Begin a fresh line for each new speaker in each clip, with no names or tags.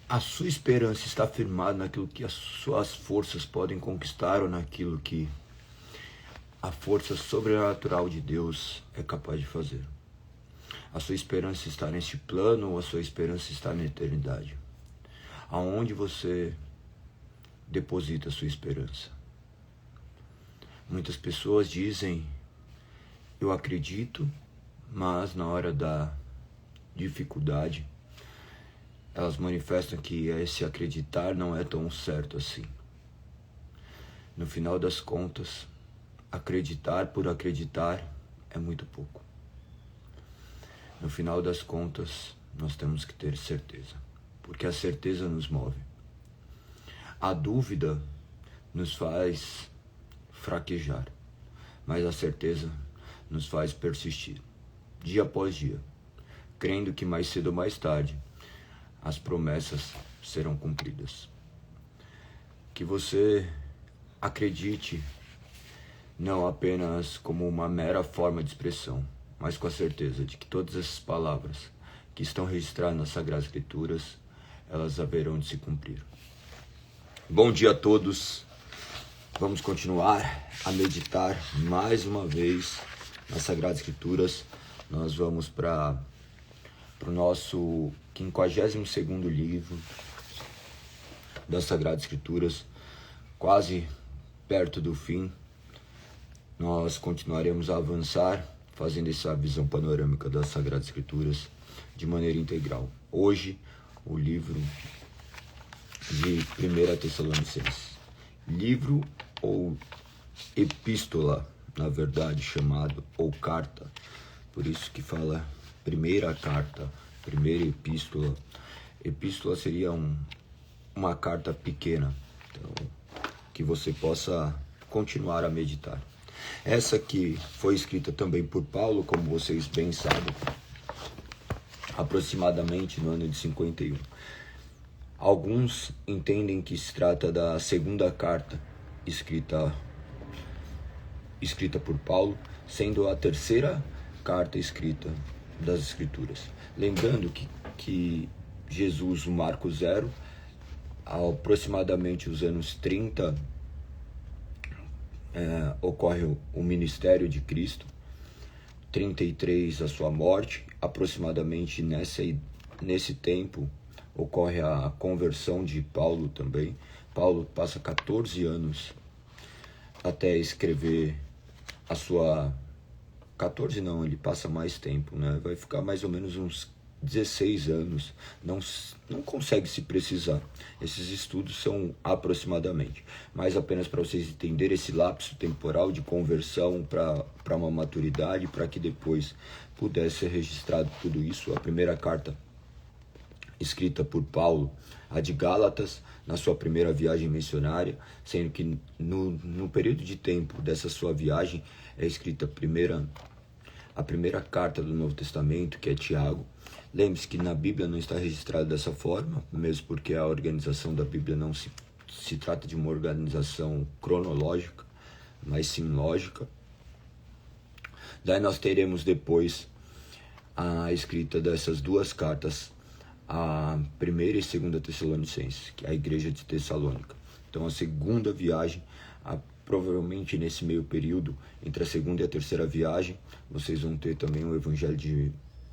A sua esperança está firmada naquilo que as suas forças podem conquistar ou naquilo que a força sobrenatural de Deus é capaz de fazer? A sua esperança está neste plano ou a sua esperança está na eternidade? Aonde você deposita a sua esperança? Muitas pessoas dizem, eu acredito, mas na hora da dificuldade, elas manifestam que esse acreditar não é tão certo assim. No final das contas, acreditar por acreditar é muito pouco. No final das contas, nós temos que ter certeza, porque a certeza nos move. A dúvida nos faz fraquejar, mas a certeza nos faz persistir, dia após dia, crendo que mais cedo ou mais tarde as promessas serão cumpridas. Que você acredite não apenas como uma mera forma de expressão, mas com a certeza de que todas essas palavras que estão registradas nas Sagradas Escrituras, elas haverão de se cumprir. Bom dia a todos. Vamos continuar a meditar mais uma vez nas Sagradas Escrituras. Nós vamos para o nosso 52º livro das Sagradas Escrituras, quase perto do fim. Nós continuaremos a avançar, fazendo essa visão panorâmica das Sagradas Escrituras de maneira integral. Hoje, o livro de 1 Tessalonicenses. Livro ou epístola, na verdade, chamado, ou carta. Por isso que fala primeira carta, primeira epístola. Epístola seria uma carta pequena, então, que você possa continuar a meditar. Essa que foi escrita também por Paulo, como vocês bem sabem, aproximadamente no ano de 51. Alguns entendem que se trata da segunda carta escrita por Paulo, sendo a terceira carta escrita das Escrituras. Lembrando que Jesus, o Marco Zero, aproximadamente os anos 30, ocorre o ministério de Cristo, 33 a sua morte, aproximadamente nesse tempo ocorre a conversão de Paulo também. Paulo passa 14 anos até escrever a sua... 14 não, ele passa mais tempo, né? Vai ficar mais ou menos uns 16 anos, não consegue se precisar. Esses estudos são aproximadamente, mas apenas para vocês entenderem esse lapso temporal de conversão para uma maturidade, para que depois pudesse ser registrado tudo isso. A primeira carta escrita por Paulo, a de Gálatas, na sua primeira viagem missionária, sendo que no período de tempo dessa sua viagem é escrita a primeira carta do Novo Testamento, que é Tiago. Lembre-se que na Bíblia não está registrado dessa forma, mesmo porque a organização da Bíblia não se trata de uma organização cronológica, mas sim lógica. Daí nós teremos depois a escrita dessas duas cartas, a primeira e segunda Tessalonicenses, que é a igreja de Tessalônica. Então a segunda viagem, provavelmente nesse meio período, entre a segunda e a terceira viagem, vocês vão ter também o Evangelho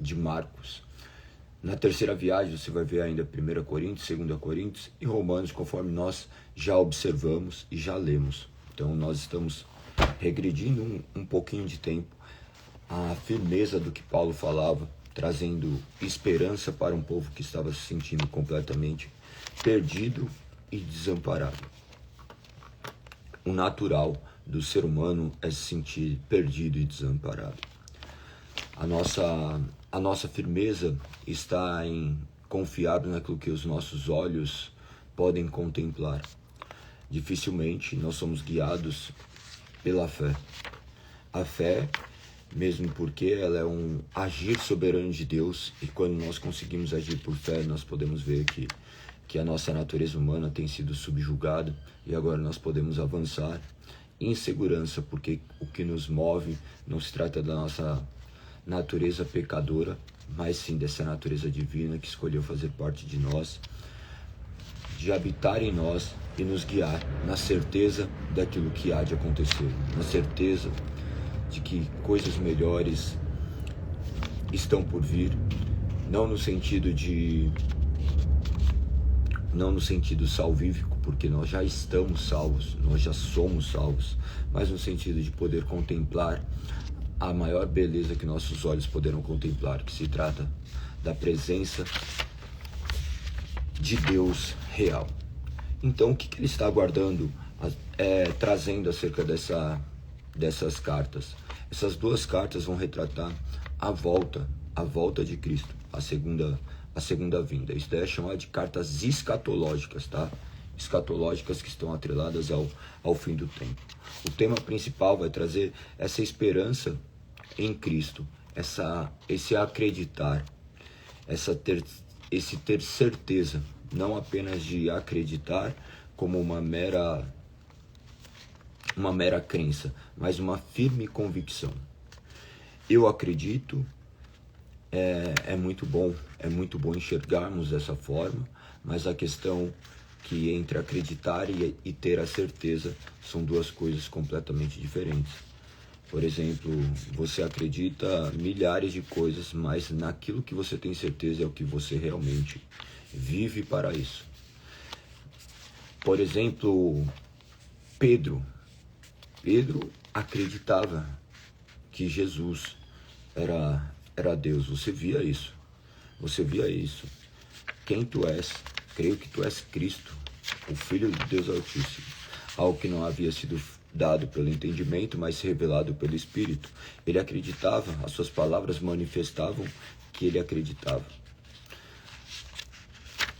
de Marcos. Na terceira viagem você vai ver ainda 1 Coríntios, 2 Coríntios e Romanos, conforme nós já observamos e já lemos. Então nós estamos regredindo um pouquinho de tempo a firmeza do que Paulo falava, trazendo esperança para um povo que estava se sentindo completamente perdido e desamparado. O natural do ser humano é se sentir perdido e desamparado. A nossa firmeza está em confiar naquilo que os nossos olhos podem contemplar. Dificilmente nós somos guiados pela fé. A fé, mesmo porque ela é um agir soberano de Deus, e quando nós conseguimos agir por fé, nós podemos ver que a nossa natureza humana tem sido subjugada, e agora nós podemos avançar em segurança, porque o que nos move não se trata da nossa natureza pecadora, mas sim dessa natureza divina que escolheu fazer parte de nós, de habitar em nós e nos guiar na certeza daquilo que há de acontecer, na certeza de que coisas melhores estão por vir, não no sentido salvífico, porque nós já estamos salvos, nós já somos salvos, mas no sentido de poder contemplar a maior beleza que nossos olhos poderão contemplar, que se trata da presença de Deus real. Então, o que ele está aguardando, trazendo acerca dessas cartas? Essas duas cartas vão retratar a volta de Cristo, a segunda vinda. Isso daí é chamado de cartas escatológicas, tá? Escatológicas, que estão atreladas ao fim do tempo. O tema principal vai trazer essa esperança em Cristo, esse acreditar, esse ter certeza, não apenas de acreditar como uma mera crença, mas uma firme convicção. Eu acredito, é muito bom enxergarmos dessa forma, mas a questão que entre acreditar e ter a certeza são duas coisas completamente diferentes. Por exemplo, você acredita milhares de coisas, mas naquilo que você tem certeza é o que você realmente vive para isso. Por exemplo, Pedro acreditava que Jesus era Deus. Você via isso. Quem tu és? Creio que tu és Cristo, o Filho de Deus Altíssimo. Algo que não havia sido dado pelo entendimento, mas revelado pelo Espírito. Ele acreditava, as suas palavras manifestavam que ele acreditava.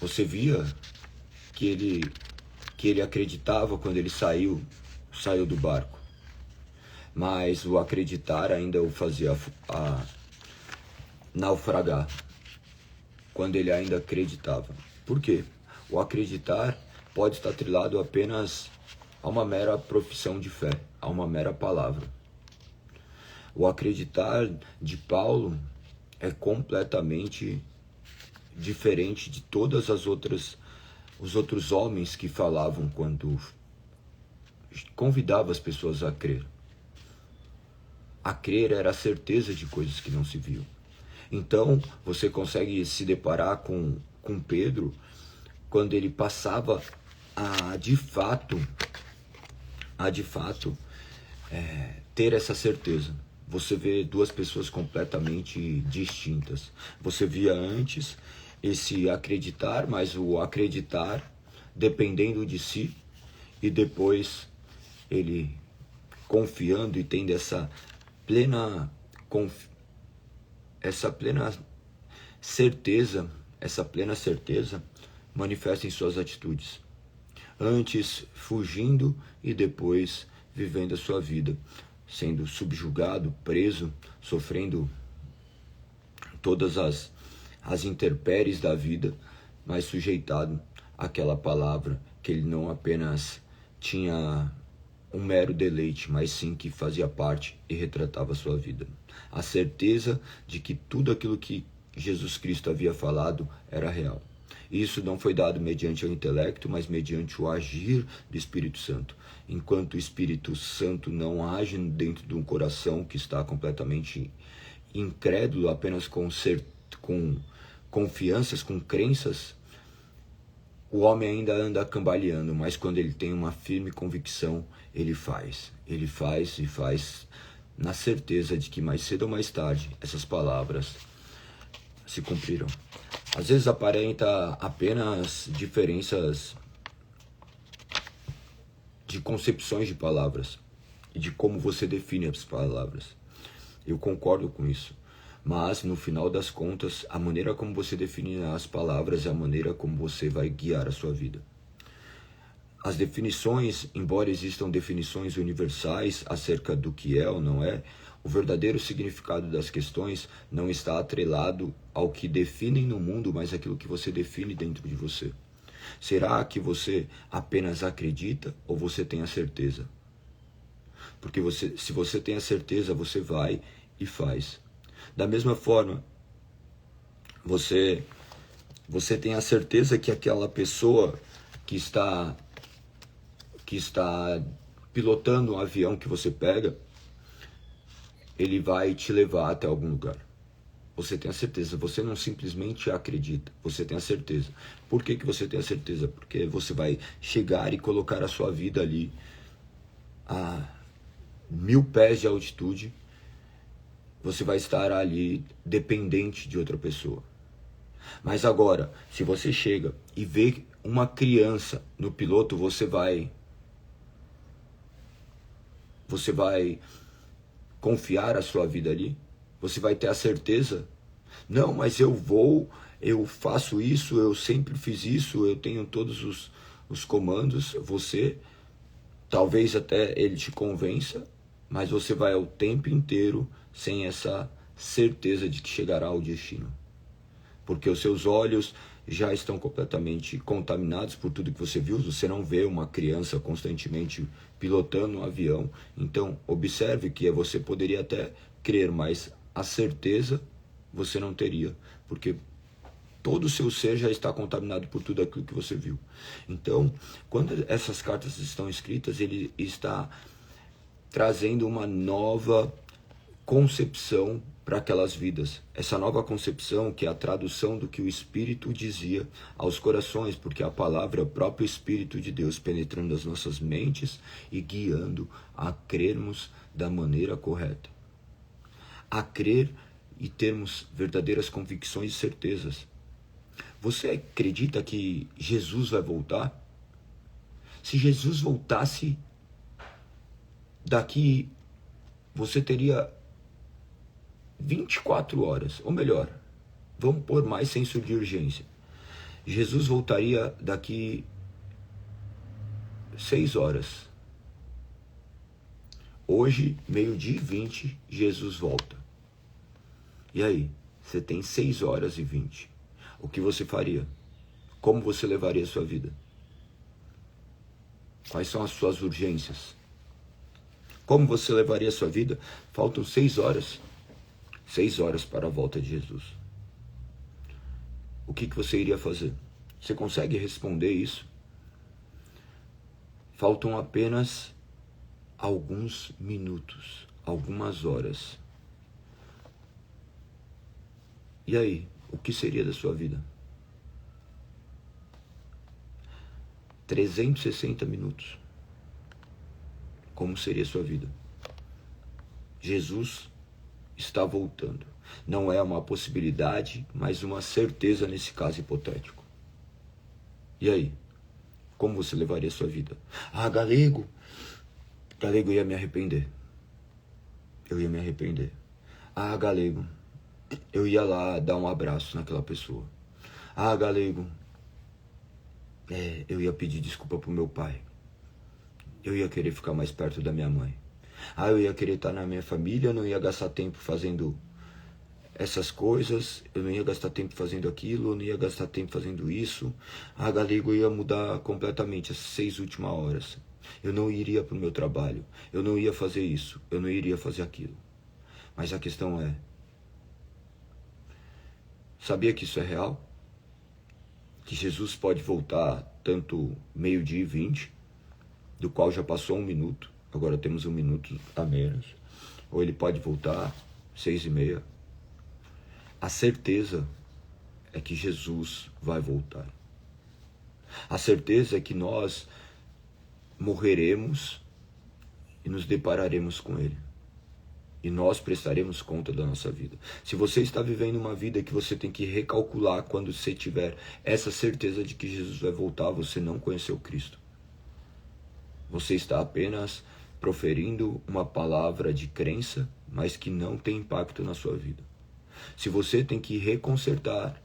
Você via que ele acreditava quando ele saiu do barco. Mas o acreditar ainda o fazia naufragar, quando ele ainda acreditava. Por quê? O acreditar pode estar atrelado apenas a uma mera profissão de fé, a uma mera palavra. O acreditar de Paulo é completamente diferente de todas os outros homens que falavam quando convidava as pessoas a crer. A crer era a certeza de coisas que não se viam. Então, você consegue se deparar com Pedro quando ele passava a de fato ter essa certeza. Você vê duas pessoas completamente distintas. Você via antes esse acreditar, mas o acreditar dependendo de si, e depois ele confiando e tendo essa plena certeza manifesta em suas atitudes. Antes fugindo e depois vivendo a sua vida, sendo subjugado, preso, sofrendo todas as intempéries da vida, mas sujeitado àquela palavra que ele não apenas tinha um mero deleite, mas sim que fazia parte e retratava a sua vida. A certeza de que tudo aquilo que Jesus Cristo havia falado era real. Isso não foi dado mediante o intelecto, mas mediante o agir do Espírito Santo. Enquanto o Espírito Santo não age dentro de um coração que está completamente incrédulo, apenas com confianças, com crenças, o homem ainda anda cambaleando, mas quando ele tem uma firme convicção, ele faz na certeza de que mais cedo ou mais tarde essas palavras se cumprirão. Às vezes aparenta apenas diferenças de concepções de palavras e de como você define as palavras. Eu concordo com isso. Mas, no final das contas, a maneira como você define as palavras é a maneira como você vai guiar a sua vida. As definições, embora existam definições universais acerca do que é ou não é, o verdadeiro significado das questões não está atrelado ao que definem no mundo, mas aquilo que você define dentro de você. Será que você apenas acredita ou você tem a certeza? Porque se você tem a certeza, você vai e faz. Da mesma forma, você tem a certeza que aquela pessoa que está pilotando um avião que você pega, ele vai te levar até algum lugar. Você tem a certeza, você não simplesmente acredita, você tem a certeza. Por que você tem a certeza? Porque você vai chegar e colocar a sua vida ali a 1000 pés de altitude, você vai estar ali dependente de outra pessoa. Mas agora, se você chega e vê uma criança no piloto, você vai confiar a sua vida ali? Você vai ter a certeza? Não, mas eu faço isso, eu sempre fiz isso, eu tenho todos os comandos. Você, talvez até ele te convença, mas você vai o tempo inteiro sem essa certeza de que chegará ao destino. Porque os seus olhos já estão completamente contaminados por tudo que você viu. Você não vê uma criança constantemente pilotando um avião. Então, observe que você poderia até crer, mas a certeza você não teria, porque todo o seu ser já está contaminado por tudo aquilo que você viu. Então, quando essas cartas estão escritas, ele está trazendo uma nova concepção para aquelas vidas. Essa nova concepção que é a tradução do que o Espírito dizia aos corações, porque a palavra é o próprio Espírito de Deus penetrando as nossas mentes e guiando a crermos da maneira correta. A crer e termos verdadeiras convicções e certezas. Você acredita que Jesus vai voltar? Se Jesus voltasse daqui, você teria 24 horas, ou melhor, vamos pôr mais senso de urgência. Jesus voltaria daqui 6 horas. Hoje, 12h20, Jesus volta. E aí, você tem 6h20. O que você faria? Como você levaria a sua vida? Quais são as suas urgências? Como você levaria a sua vida? Faltam 6 horas. 6 horas para a volta de Jesus. O que você iria fazer? Você consegue responder isso? Faltam apenas alguns minutos, algumas horas. E aí, o que seria da sua vida? 360 minutos. Como seria a sua vida? Jesus está voltando. Não é uma possibilidade, mas uma certeza nesse caso hipotético. E aí? Como você levaria a sua vida? Ah, Galego, eu ia me arrepender. Eu ia me arrepender. Ah, Galego, eu ia lá dar um abraço naquela pessoa. Ah, Galego, eu ia pedir desculpa pro meu pai. Eu ia querer ficar mais perto da minha mãe. Ah, eu ia querer estar na minha família, eu não ia gastar tempo fazendo essas coisas, eu não ia gastar tempo fazendo aquilo, eu não ia gastar tempo fazendo isso. Ah, Galego, eu ia mudar completamente as 6 últimas horas. Eu não iria para o meu trabalho, eu não ia fazer isso, eu não iria fazer aquilo. Mas a questão é, sabia que isso é real? Que Jesus pode voltar tanto 12h20, do qual já passou 1 minuto, agora temos 1 minuto a menos. Ou ele pode voltar 6h30. A certeza é que Jesus vai voltar. A certeza é que nós morreremos e nos depararemos com ele. E nós prestaremos conta da nossa vida. Se você está vivendo uma vida que você tem que recalcular quando você tiver essa certeza de que Jesus vai voltar, você não conheceu Cristo. Você está apenas proferindo uma palavra de crença, mas que não tem impacto na sua vida. Se você tem que reconsertar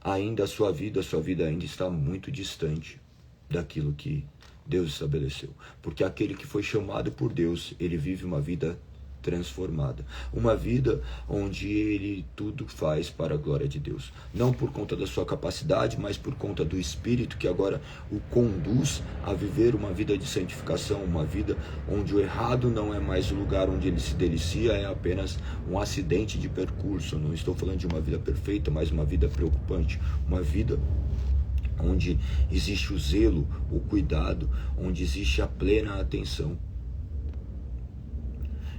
ainda a sua vida ainda está muito distante daquilo que Deus estabeleceu. Porque aquele que foi chamado por Deus, ele vive uma vida transformada. Uma vida onde ele tudo faz para a glória de Deus. Não por conta da sua capacidade, mas por conta do Espírito que agora o conduz a viver uma vida de santificação, uma vida onde o errado não é mais o lugar onde ele se delicia, é apenas um acidente de percurso. Não estou falando de uma vida perfeita, mas uma vida preocupante. Uma vida onde existe o zelo, o cuidado, onde existe a plena atenção.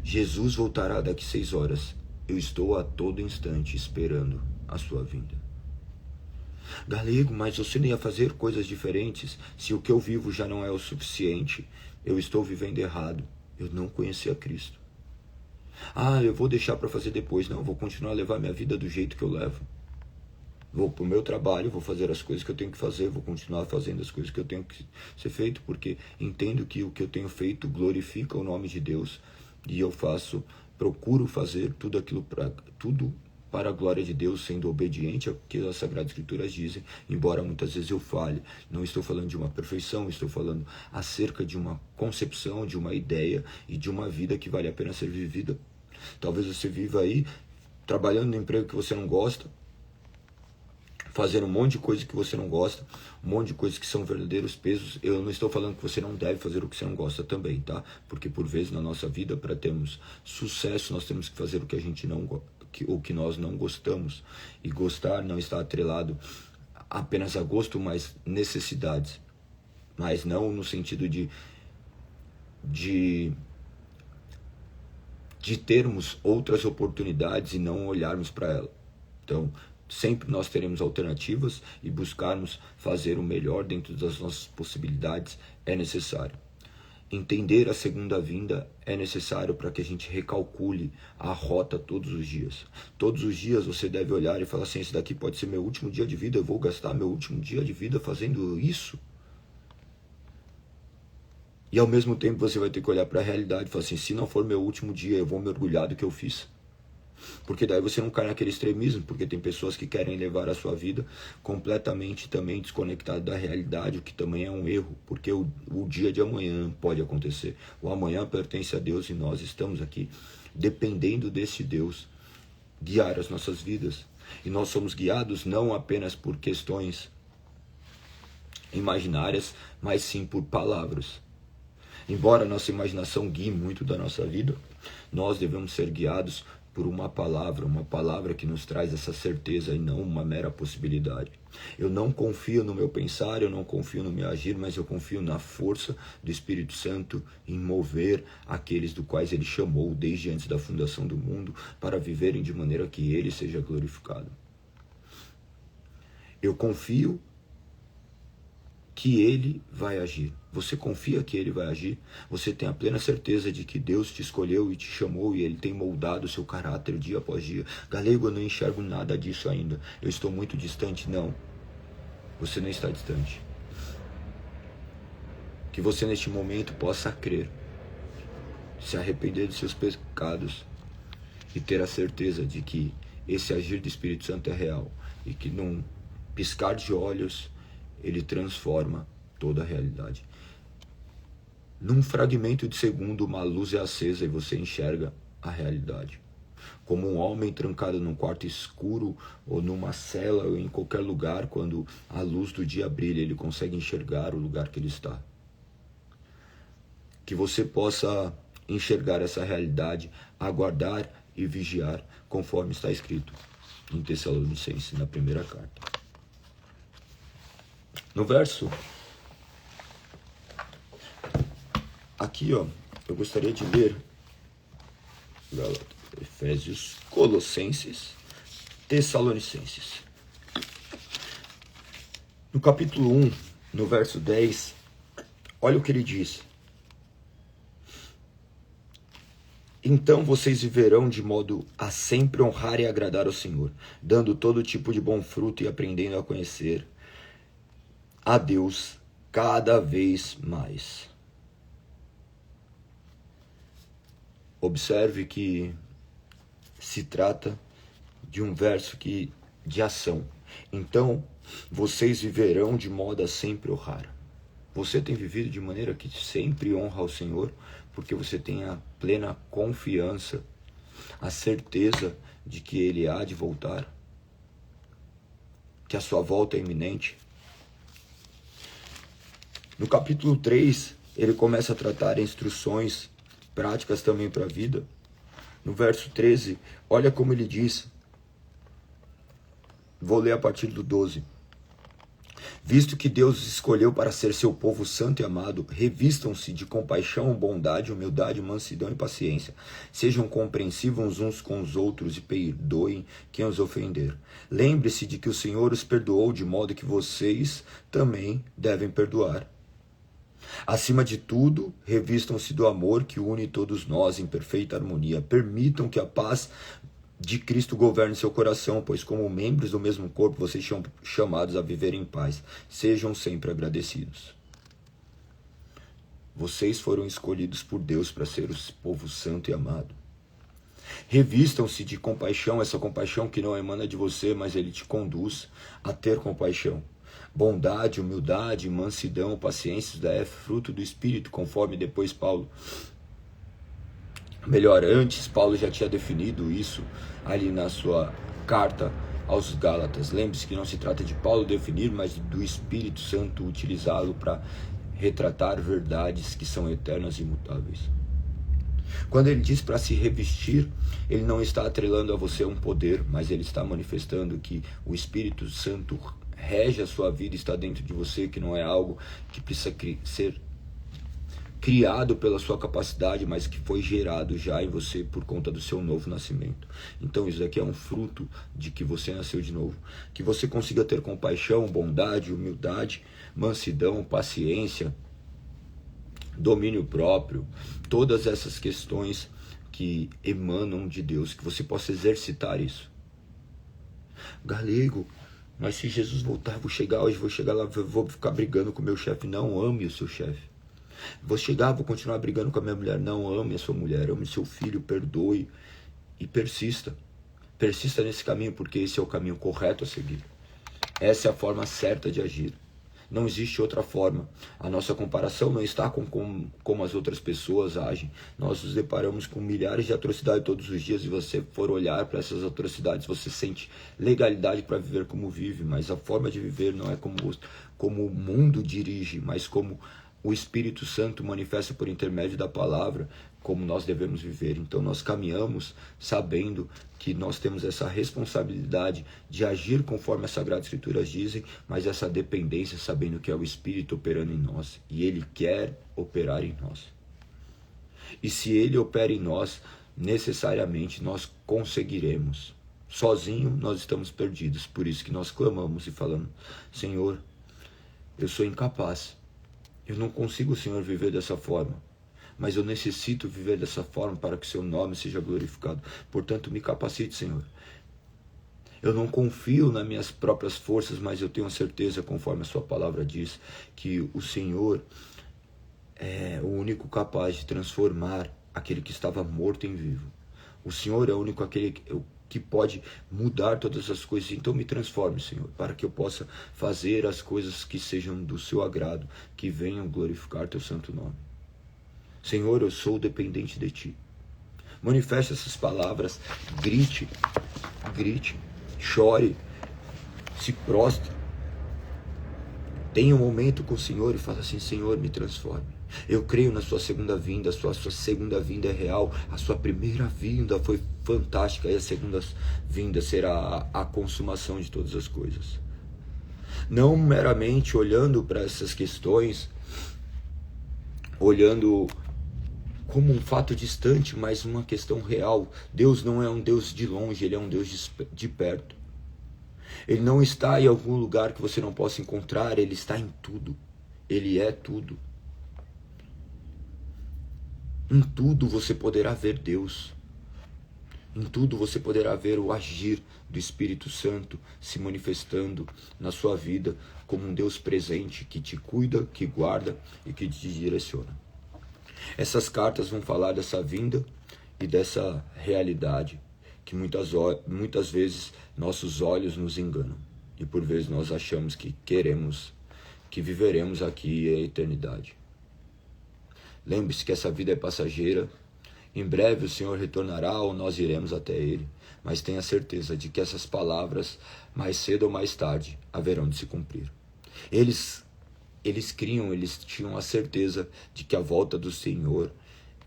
Jesus voltará daqui 6 horas. Eu estou a todo instante esperando a sua vinda. Galego, mas você não ia fazer coisas diferentes? Se o que eu vivo já não é o suficiente, eu estou vivendo errado. Eu não conheci a Cristo. Eu vou deixar para fazer depois. Não, eu vou continuar a levar minha vida do jeito que eu levo. Vou para o meu trabalho, vou fazer as coisas que eu tenho que fazer, vou continuar fazendo as coisas que eu tenho que ser feito, porque entendo que o que eu tenho feito glorifica o nome de Deus, e eu procuro fazer tudo para a glória de Deus, sendo obediente ao que as Sagradas Escrituras dizem, embora muitas vezes eu falhe. Não estou falando de uma perfeição, estou falando acerca de uma concepção, de uma ideia e de uma vida que vale a pena ser vivida. Talvez você viva aí trabalhando no emprego que você não gosta, fazendo um monte de coisa que você não gosta, um monte de coisas que são verdadeiros pesos. Eu não estou falando que você não deve fazer o que você não gosta também, tá? Porque por vezes na nossa vida, para termos sucesso, nós temos que fazer o que a gente não gosta, o que nós não gostamos. E gostar não está atrelado apenas a gosto, mas necessidades. Mas não no sentido de termos outras oportunidades e não olharmos para ela. Então, sempre nós teremos alternativas e buscarmos fazer o melhor dentro das nossas possibilidades é necessário. Entender a segunda vinda é necessário para que a gente recalcule a rota todos os dias. Todos os dias você deve olhar e falar assim, esse daqui pode ser meu último dia de vida, eu vou gastar meu último dia de vida fazendo isso. E ao mesmo tempo você vai ter que olhar para a realidade e falar assim, se não for meu último dia, eu vou me orgulhar do que eu fiz. Porque daí você não cai naquele extremismo, porque tem pessoas que querem levar a sua vida completamente também desconectado da realidade, o que também é um erro, porque o dia de amanhã pode acontecer. O amanhã pertence a Deus e nós estamos aqui dependendo desse Deus guiar as nossas vidas. E nós somos guiados não apenas por questões imaginárias, mas sim por palavras. Embora a nossa imaginação guie muito da nossa vida, nós devemos ser guiados por uma palavra que nos traz essa certeza e não uma mera possibilidade. Eu não confio no meu pensar, eu não confio no meu agir, mas eu confio na força do Espírito Santo em mover aqueles do quais Ele chamou desde antes da fundação do mundo para viverem de maneira que Ele seja glorificado. Eu confio que Ele vai agir. Você confia que Ele vai agir? Você tem a plena certeza de que Deus te escolheu e te chamou e Ele tem moldado o seu caráter dia após dia? Galego, eu não enxergo nada disso ainda. Eu estou muito distante. Não. Você não está distante. Que você neste momento possa crer, se arrepender dos seus pecados e ter a certeza de que esse agir do Espírito Santo é real e que num piscar de olhos Ele transforma toda a realidade. Num fragmento de segundo, uma luz é acesa e você enxerga a realidade. Como um homem trancado num quarto escuro, ou numa cela, ou em qualquer lugar, quando a luz do dia brilha, ele consegue enxergar o lugar que ele está. Que você possa enxergar essa realidade, aguardar e vigiar, conforme está escrito em Tessalonicenses, na primeira carta. No verso aqui, eu gostaria de ler Efésios, Colossenses, Tessalonicenses. No capítulo 1, no verso 10, olha o que ele diz. Então vocês viverão de modo a sempre honrar e agradar ao Senhor, dando todo tipo de bom fruto e aprendendo a conhecer a Deus cada vez mais. Observe que se trata de um verso de ação. Então, vocês viverão de modo a sempre honrar. Você tem vivido de maneira que sempre honra ao Senhor, porque você tem a plena confiança, a certeza de que Ele há de voltar, que a sua volta é iminente. No capítulo 3, ele começa a tratar instruções práticas também para a vida. No verso 13, olha como ele diz. Vou ler a partir do 12. Visto que Deus os escolheu para ser seu povo santo e amado, revistam-se de compaixão, bondade, humildade, mansidão e paciência. Sejam compreensivos uns com os outros e perdoem quem os ofender. Lembre-se de que o Senhor os perdoou, de modo que vocês também devem perdoar. Acima de tudo, revistam-se do amor que une todos nós em perfeita harmonia. Permitam que a paz de Cristo governe seu coração, pois como membros do mesmo corpo, vocês são chamados a viver em paz. Sejam sempre agradecidos. Vocês foram escolhidos por Deus para ser o povo santo e amado. Revistam-se de compaixão, essa compaixão que não emana de você, mas ele te conduz a ter compaixão. Bondade, humildade, mansidão, paciência, isso é fruto do Espírito, conforme depois antes Paulo já tinha definido isso ali na sua carta aos Gálatas. Lembre-se que não se trata de Paulo definir, mas do Espírito Santo utilizá-lo para retratar verdades que são eternas e imutáveis. Quando ele diz para se revestir, ele não está atrelando a você um poder, mas ele está manifestando que o Espírito Santo rege a sua vida, está dentro de você, que não é algo que precisa ser criado pela sua capacidade, mas que foi gerado já em você por conta do seu novo nascimento. Então isso aqui é um fruto de que você nasceu de novo. Que você consiga ter compaixão, bondade, humildade, mansidão, paciência, domínio próprio, todas essas questões que emanam de Deus, que você possa exercitar isso. Galego, mas se Jesus voltar, vou chegar lá, vou ficar brigando com o meu chefe. Não, ame o seu chefe. Vou chegar, vou continuar brigando com a minha mulher. Não, ame a sua mulher, ame seu filho, perdoe e persista. Persista nesse caminho, porque esse é o caminho correto a seguir. Essa é a forma certa de agir. Não existe outra forma. A nossa comparação não está com como as outras pessoas agem. Nós nos deparamos com milhares de atrocidades todos os dias, e você for olhar para essas atrocidades, você sente legalidade para viver como vive, mas a forma de viver não é como o mundo dirige, mas como o Espírito Santo manifesta por intermédio da palavra, como nós devemos viver. Então nós caminhamos sabendo que nós temos essa responsabilidade de agir conforme as Sagradas Escrituras dizem, mas essa dependência sabendo que é o Espírito operando em nós, e Ele quer operar em nós. E se Ele opera em nós, necessariamente nós conseguiremos. Sozinho nós estamos perdidos, por isso que nós clamamos e falamos: Senhor, eu sou incapaz. Eu não consigo, Senhor, viver dessa forma, mas eu necessito viver dessa forma para que o seu nome seja glorificado. Portanto, me capacite, Senhor. Eu não confio nas minhas próprias forças, mas eu tenho certeza, conforme a sua palavra diz, que o Senhor é o único capaz de transformar aquele que estava morto em vivo. O Senhor é o único aquele que pode mudar todas as coisas. Então me transforme, Senhor, para que eu possa fazer as coisas que sejam do seu agrado, que venham glorificar teu santo nome. Senhor, eu sou dependente de ti. Manifeste essas palavras, grite, chore, se prostre. Tenha um momento com o Senhor e fala assim: Senhor, me transforme. Eu creio na sua segunda vinda, a sua segunda vinda é real. A sua primeira vinda foi fantástica, e a segunda vinda será a consumação de todas as coisas. Não meramente olhando para essas questões, olhando como um fato distante, mas uma questão real. Deus não é um Deus de longe, Ele é um Deus de perto. Ele não está em algum lugar que você não possa encontrar, Ele está em tudo. Ele é tudo. Em tudo você poderá ver Deus. Em tudo você poderá ver o agir do Espírito Santo se manifestando na sua vida como um Deus presente que te cuida, que guarda e que te direciona. Essas cartas vão falar dessa vinda e dessa realidade que muitas vezes nossos olhos nos enganam. E por vezes nós achamos que viveremos aqui a eternidade. Lembre-se que essa vida é passageira. Em breve o Senhor retornará ou nós iremos até Ele. Mas tenha certeza de que essas palavras, mais cedo ou mais tarde, haverão de se cumprir. Eles tinham a certeza de que a volta do Senhor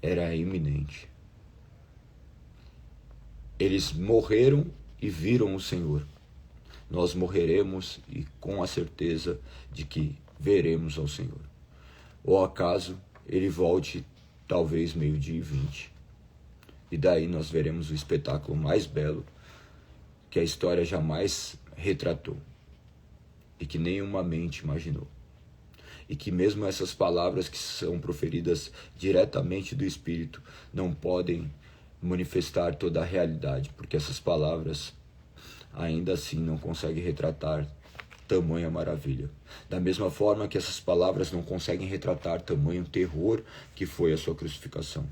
era iminente. Eles morreram e viram o Senhor. nós morreremos e com a certeza de que veremos ao Senhor. Ou acaso ele volte talvez 12:20. E daí nós veremos o espetáculo mais belo que a história jamais retratou e que nenhuma mente imaginou. E que mesmo essas palavras que são proferidas diretamente do Espírito não podem manifestar toda a realidade, porque essas palavras ainda assim não conseguem retratar tamanha maravilha. Da mesma forma que essas palavras não conseguem retratar tamanho terror que foi a sua crucificação.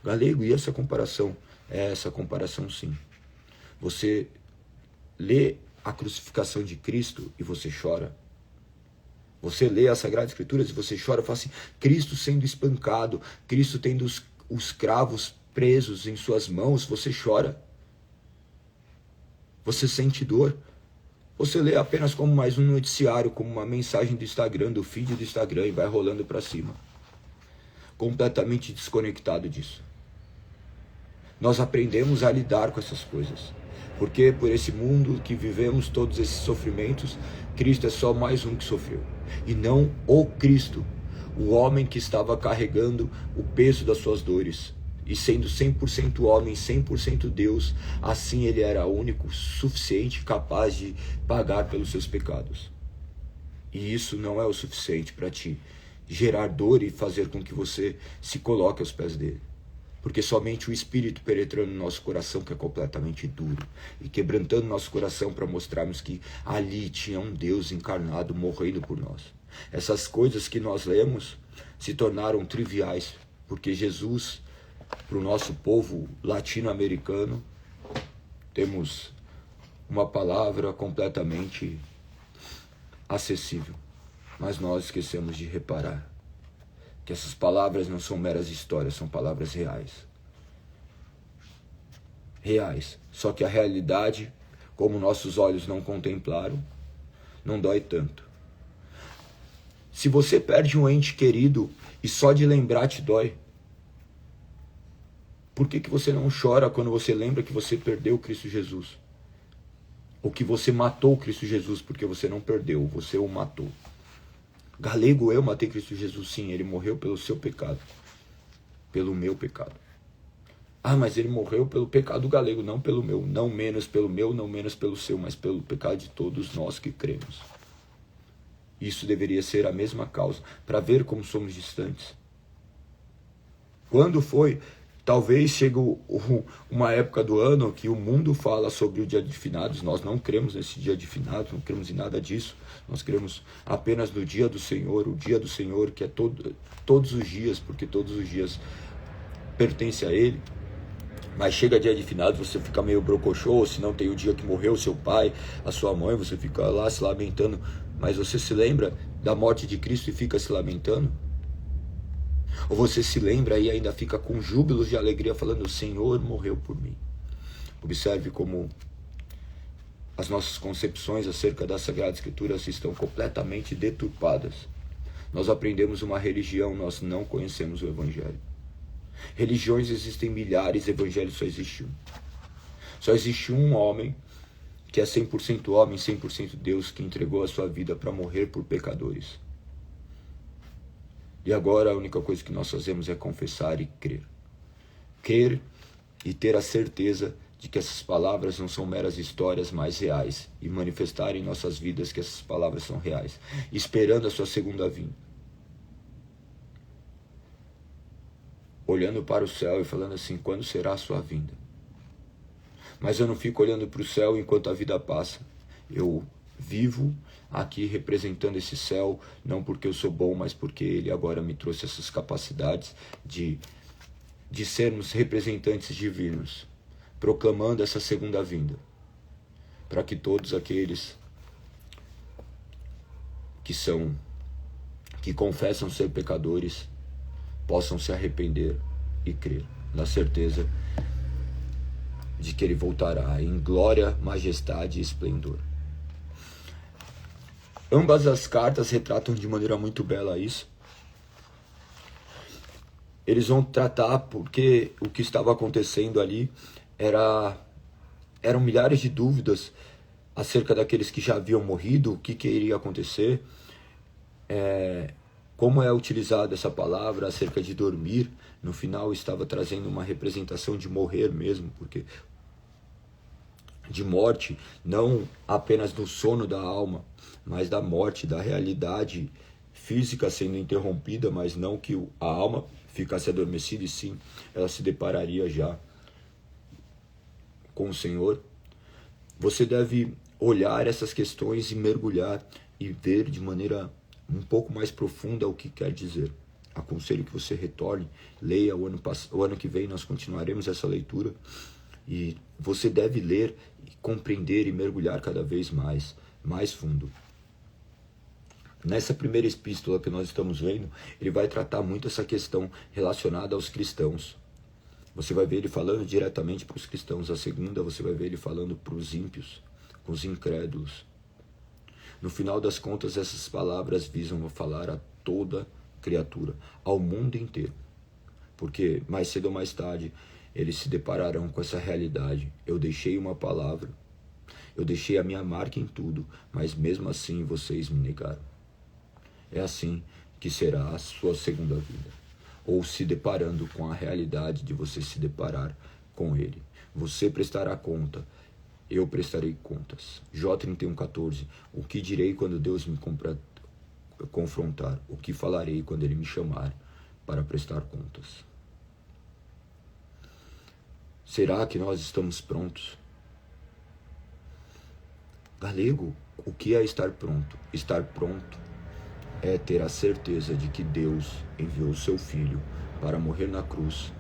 Galego, e essa comparação? É essa comparação, sim. Você lê a crucificação de Cristo e você chora. Você lê as Sagradas Escrituras e você chora, fala assim, Cristo sendo espancado, Cristo tendo os cravos presos em suas mãos, você chora. Você sente dor. Você lê apenas como mais um noticiário, como uma mensagem do Instagram, do feed do Instagram, e vai rolando para cima. Completamente desconectado disso. Nós aprendemos a lidar com essas coisas. Porque por esse mundo que vivemos todos esses sofrimentos, Cristo é só mais um que sofreu. E não o Cristo, o homem que estava carregando o peso das suas dores. E sendo 100% homem, 100% Deus, assim ele era único, suficiente, capaz de pagar pelos seus pecados. E isso não é o suficiente para te gerar dor e fazer com que você se coloque aos pés dele. Porque somente o Espírito penetrando no nosso coração, que é completamente duro, e quebrantando nosso coração para mostrarmos que ali tinha um Deus encarnado morrendo por nós. Essas coisas que nós lemos se tornaram triviais, porque Jesus, para o nosso povo latino-americano, temos uma palavra completamente acessível. Mas nós esquecemos de reparar que essas palavras não são meras histórias, são palavras reais. Reais. Só que a realidade, como nossos olhos não contemplaram, não dói tanto. Se você perde um ente querido e só de lembrar te dói, por que você não chora quando você lembra que você perdeu Cristo Jesus? Ou que você matou Cristo Jesus, porque você não perdeu, você o matou. Galego, eu matei Cristo Jesus, sim, ele morreu pelo seu pecado, pelo meu pecado. Ah, mas ele morreu pelo pecado do Galego, não pelo meu, não menos pelo meu, não menos pelo seu, mas pelo pecado de todos nós que cremos. Isso deveria ser a mesma causa, para ver como somos distantes. Quando foi? Talvez chegue uma época do ano que o mundo fala sobre o dia de finados. Nós não cremos nesse dia de finados, não cremos em nada disso. Nós cremos apenas no dia do Senhor, o dia do Senhor que é todos os dias, porque todos os dias pertence a Ele. Mas chega dia de finados, você fica meio brocochô, se não tem o dia que morreu seu pai, a sua mãe, você fica lá se lamentando. Mas você se lembra da morte de Cristo e fica se lamentando? Ou você se lembra e ainda fica com júbilos de alegria falando, o Senhor morreu por mim. Observe como as nossas concepções acerca da Sagrada Escritura estão completamente deturpadas. Nós aprendemos uma religião, nós não conhecemos o Evangelho. Religiões existem milhares, evangelho só existe um. Só existe um homem que é 100% homem, 100% Deus, que entregou a sua vida para morrer por pecadores. E agora a única coisa que nós fazemos é confessar e crer. Crer e ter a certeza de que essas palavras não são meras histórias, mas reais. E manifestar em nossas vidas que essas palavras são reais. Esperando a sua segunda vinda. Olhando para o céu e falando assim, quando será a sua vinda? Mas eu não fico olhando para o céu enquanto a vida passa. Eu vivo aqui representando esse céu, não porque eu sou bom, mas porque Ele agora me trouxe essas capacidades de sermos representantes divinos, proclamando essa segunda vinda, para que todos aqueles que confessam ser pecadores possam se arrepender e crer, na certeza de que Ele voltará em glória, majestade e esplendor. Ambas as cartas retratam de maneira muito bela isso. Eles vão tratar porque o que estava acontecendo ali eram milhares de dúvidas acerca daqueles que já haviam morrido, o que iria acontecer, como é utilizada essa palavra acerca de dormir. No final estava trazendo uma representação de morrer mesmo, porque de morte, não apenas do sono da alma, mas da morte, da realidade física sendo interrompida, mas não que a alma ficasse adormecida, e sim, ela se depararia já com o Senhor. Você deve olhar essas questões e mergulhar e ver de maneira um pouco mais profunda o que quer dizer. Aconselho que você retorne, leia o ano que vem, nós continuaremos essa leitura, e você deve ler, compreender e mergulhar cada vez mais fundo. Nessa primeira epístola que nós estamos vendo, ele vai tratar muito essa questão relacionada aos cristãos. Você vai ver ele falando diretamente para os cristãos. A segunda, você vai ver ele falando para os ímpios, com os incrédulos. No final das contas, essas palavras visam falar a toda criatura, ao mundo inteiro. Porque mais cedo ou mais tarde, eles se depararão com essa realidade. Eu deixei uma palavra, eu deixei a minha marca em tudo, mas mesmo assim vocês me negaram. É assim que será a sua segunda vida, ou se deparando com a realidade de você se deparar com ele. Você prestará conta, eu prestarei contas. Jó 31,14. O que direi quando Deus me confrontar? O que falarei quando ele me chamar para prestar contas? Será que nós estamos prontos? Galego, o que é estar pronto? Estar pronto é ter a certeza de que Deus enviou seu Filho para morrer na cruz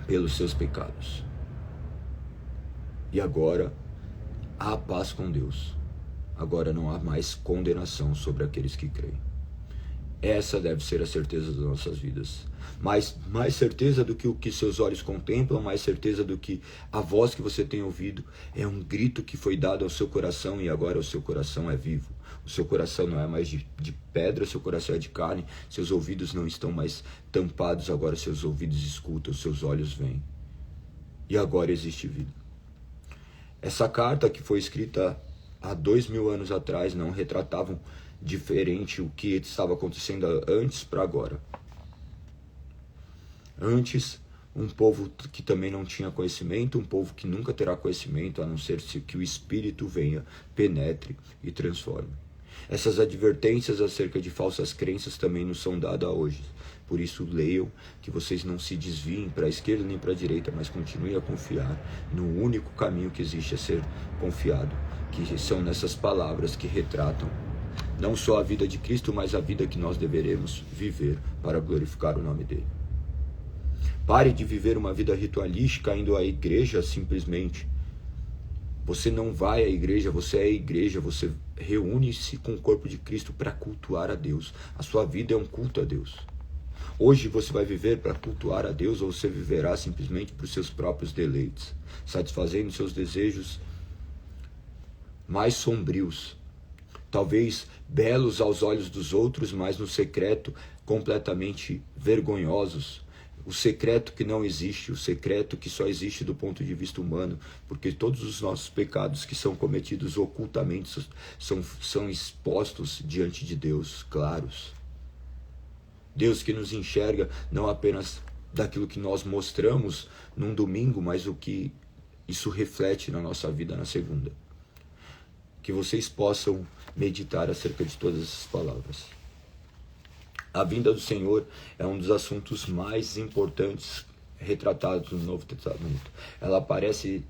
pelos seus pecados. E agora há paz com Deus. Agora não há mais condenação sobre aqueles que creem. Essa deve ser a certeza das nossas vidas. Mais certeza do que o que seus olhos contemplam, mais certeza do que a voz que você tem ouvido. É um grito que foi dado ao seu coração, e agora o seu coração é vivo. O seu coração não é mais de pedra, seu coração é de carne. Seus ouvidos não estão mais tampados, agora seus ouvidos escutam, seus olhos veem. E agora existe vida. Essa carta que foi escrita há 2000 anos atrás não retratavam diferente o que estava acontecendo antes para agora. Antes, um povo que também não tinha conhecimento, um povo que nunca terá conhecimento, a não ser que o Espírito venha, penetre e transforme. Essas advertências acerca de falsas crenças também nos são dadas hoje. Por isso, leiam, que vocês não se desviem para a esquerda nem para a direita, mas continuem a confiar no único caminho que existe a ser confiado, que são nessas palavras que retratam não só a vida de Cristo, mas a vida que nós deveremos viver para glorificar o nome dele. Pare de viver uma vida ritualística indo à igreja simplesmente. Você não vai à igreja, você é a igreja, você reúne-se com o corpo de Cristo para cultuar a Deus. A sua vida é um culto a Deus. Hoje você vai viver para cultuar a Deus, ou você viverá simplesmente para os seus próprios deleites, satisfazendo seus desejos mais sombrios, talvez belos aos olhos dos outros, mas no secreto completamente vergonhosos. O secreto que não existe, o secreto que só existe do ponto de vista humano, porque todos os nossos pecados que são cometidos ocultamente são expostos diante de Deus, claros. Deus que nos enxerga não apenas daquilo que nós mostramos num domingo, mas o que isso reflete na nossa vida na segunda. Que vocês possam meditar acerca de todas essas palavras. A vinda do Senhor é um dos assuntos mais importantes retratados no Novo Testamento. Ela aparece,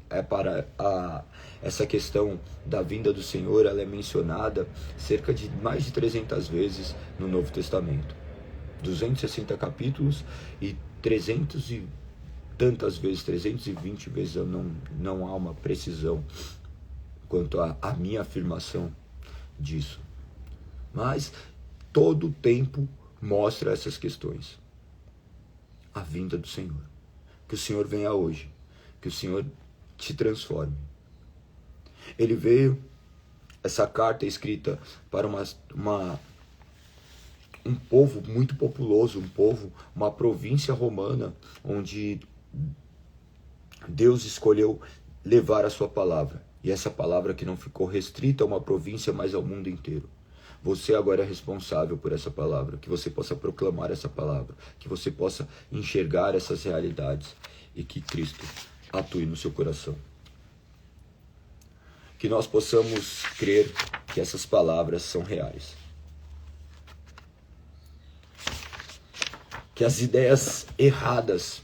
essa questão da vinda do Senhor, ela é mencionada cerca de mais de 300 vezes no Novo Testamento. 260 capítulos e 300 e tantas vezes, 320 vezes, não há uma precisão quanto à minha afirmação disso. Mas todo o tempo mostra essas questões. A vinda do Senhor. Que o Senhor venha hoje. Que o Senhor te transforme. Ele veio, essa carta é escrita para um povo muito populoso, uma província romana, onde Deus escolheu levar a sua palavra. E essa palavra que não ficou restrita a uma província, mas ao mundo inteiro. Você agora é responsável por essa palavra, que você possa proclamar essa palavra, que você possa enxergar essas realidades e que Cristo atue no seu coração. Que nós possamos crer que essas palavras são reais. Que as ideias erradas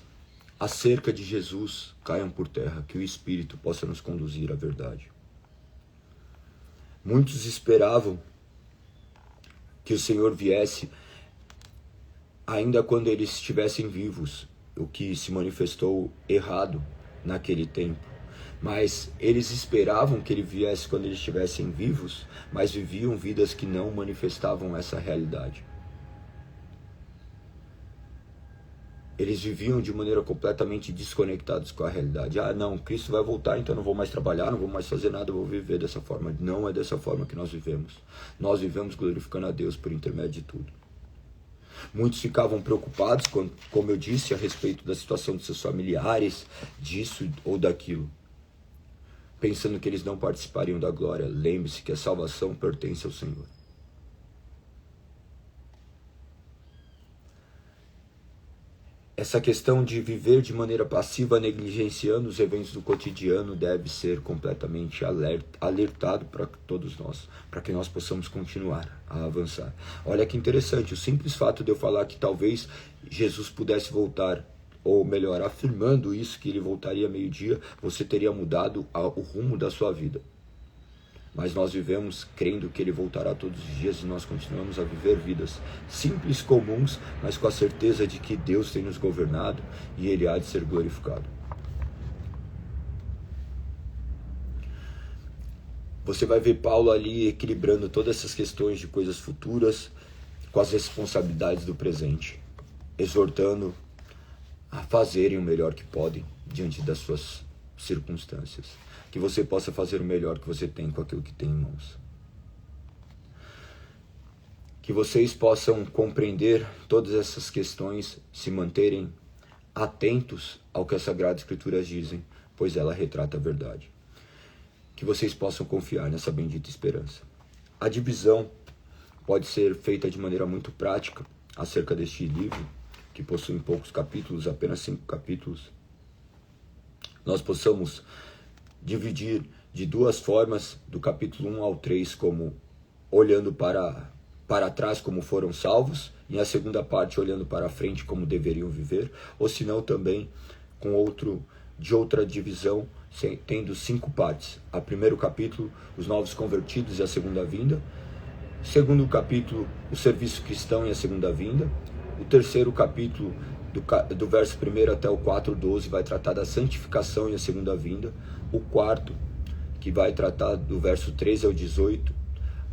acerca de Jesus caiam por terra, que o Espírito possa nos conduzir à verdade. Muitos esperavam que o Senhor viesse ainda quando eles estivessem vivos, o que se manifestou errado naquele tempo. Mas eles esperavam que ele viesse quando eles estivessem vivos, mas viviam vidas que não manifestavam essa realidade. Eles viviam de maneira completamente desconectados com a realidade. Ah, não, Cristo vai voltar, então eu não vou mais trabalhar, não vou mais fazer nada, eu vou viver dessa forma. Não é dessa forma que nós vivemos. Nós vivemos glorificando a Deus por intermédio de tudo. Muitos ficavam preocupados, como eu disse, a respeito da situação dos seus familiares, disso ou daquilo, pensando que eles não participariam da glória. Lembre-se que a salvação pertence ao Senhor. Essa questão de viver de maneira passiva, negligenciando os eventos do cotidiano, deve ser completamente alertado para todos nós, para que nós possamos continuar a avançar. Olha que interessante, o simples fato de eu falar que talvez Jesus pudesse voltar, ou melhor, afirmando isso, que ele voltaria meio-dia, você teria mudado o rumo da sua vida. Mas nós vivemos crendo que ele voltará todos os dias e nós continuamos a viver vidas simples, comuns, mas com a certeza de que Deus tem nos governado e ele há de ser glorificado. Você vai ver Paulo ali equilibrando todas essas questões de coisas futuras com as responsabilidades do presente, exortando a fazerem o melhor que podem diante das suas circunstâncias. Que você possa fazer o melhor que você tem com aquilo que tem em mãos. Que vocês possam compreender todas essas questões, se manterem atentos ao que as Sagradas Escrituras dizem, pois ela retrata a verdade. Que vocês possam confiar nessa bendita esperança. A divisão pode ser feita de maneira muito prática acerca deste livro, que possui poucos capítulos, apenas 5 capítulos. Nós possamos dividir de duas formas, do capítulo 1 ao 3, como olhando para trás como foram salvos, e a segunda parte olhando para frente como deveriam viver, ou se não também com outra divisão, tendo 5 partes. A primeiro capítulo, os novos convertidos e a segunda vinda. Segundo capítulo, o serviço cristão e a segunda vinda. O terceiro capítulo, do verso 1 até o 4:12, vai tratar da santificação e a segunda vinda. O quarto, que vai tratar do verso 13 ao 18,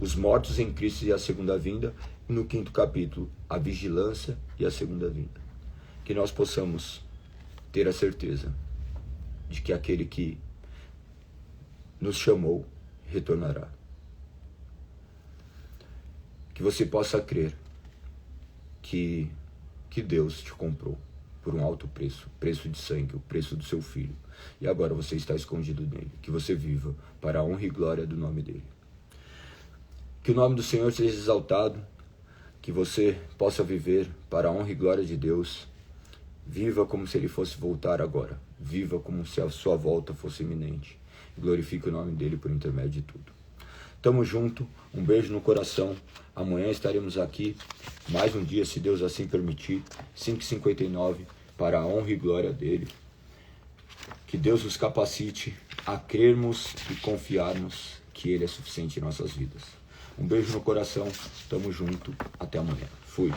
os mortos em Cristo e a segunda vinda. E no quinto capítulo, a vigilância e a segunda vinda. Que nós possamos ter a certeza de que aquele que nos chamou retornará. Que você possa crer que Deus te comprou por um alto preço, preço de sangue, o preço do seu filho. E agora você está escondido nele. Que você viva para a honra e glória do nome dele. Que o nome do Senhor seja exaltado, que você possa viver para a honra e glória de Deus. Viva como se ele fosse voltar agora. Viva como se a sua volta fosse iminente. Glorifique o nome dele por intermédio de tudo. Tamo junto, um beijo no coração. Amanhã estaremos aqui, mais um dia, se Deus assim permitir, 5h59, para a honra e glória dele. Que Deus nos capacite a crermos e confiarmos que ele é suficiente em nossas vidas. Um beijo no coração, tamo junto, até amanhã. Fui.